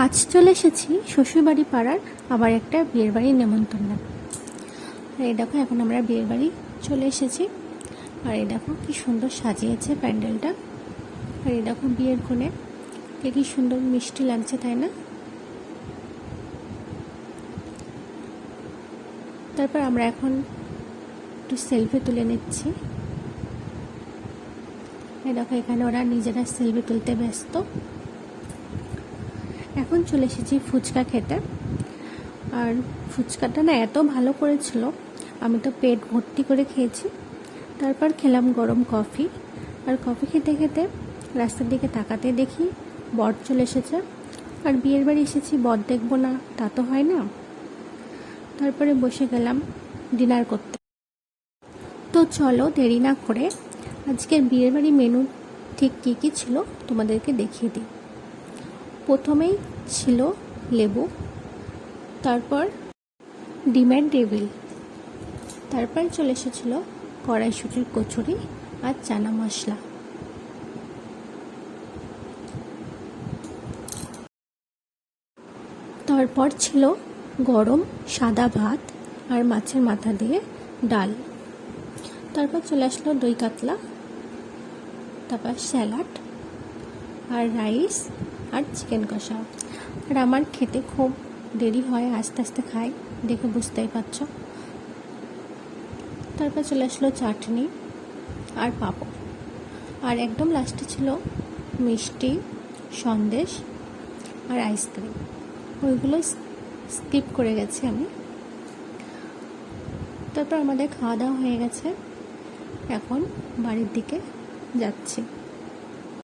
আজ চলে এসেছি শ্বশুরবাড়ি পাড়ার আবার একটা বিয়ের বাড়ির নেমন্তন্নে। আর এই দেখো এখন আমরা বিয়ের বাড়ি চলে এসেছি। আর এই দেখো কি সুন্দর সাজিয়েছে প্যান্ডেলটা। আর এই দেখো বিয়ের কোণে কি সুন্দর মিষ্টি লাগছে, তাই না? তারপর আমরা এখন একটু সেলফি তুলে নিচ্ছি। এই দেখো এখানে ওরা নিজেরা সেলফি তুলতে ব্যস্ত। এখন চলে এসেছি ফুচকা খেতে। আর ফুচকাটা না এত ভালো করেছিল, আমি তো পেট ভর্তি করে খেয়েছি। তারপর খেলাম গরম কফি। আর কফি খেতে খেতে রাস্তার দিকে তাকাতে দেখি বর চলে এসেছে। আর বিয়ের বাড়ি এসেছি, বর দেখবো না তা তো হয় না। তারপরে বসে গেলাম ডিনার করতে। তো চলো দেরি না করে আজকের বিয়ের বাড়ি মেনু ঠিক কী কী ছিল তোমাদেরকে দেখিয়ে দিই। প্রথমেই ছিল লেবু, তারপর ডিমের ডেভিল, তারপর চলে এসেছিল কড়াইশুঁটির কচুরি আর চানা মশলা। তারপর ছিল গরম সাদা ভাত আর মাছের মাথা দিয়ে ডাল। তারপর চলে আসলো দই কাতলা, তারপর স্যালাড আর রাইস আর চিকেন কষা। আর আমার খেতে খুব দেরি হয়, আস্তে আস্তে খাই, দেখে বুঝতেই পারছ। তারপর চলে আসলো চাটনি আর পাঁপড়। আর একদম লাস্টে ছিল মিষ্টি, সন্দেশ আর আইসক্রিম। ওইগুলো স্কিপ করে গেছি আমি। তারপর আমাদের খাওয়া দাওয়া হয়ে গেছে, এখন বাড়ির দিকে যাচ্ছি।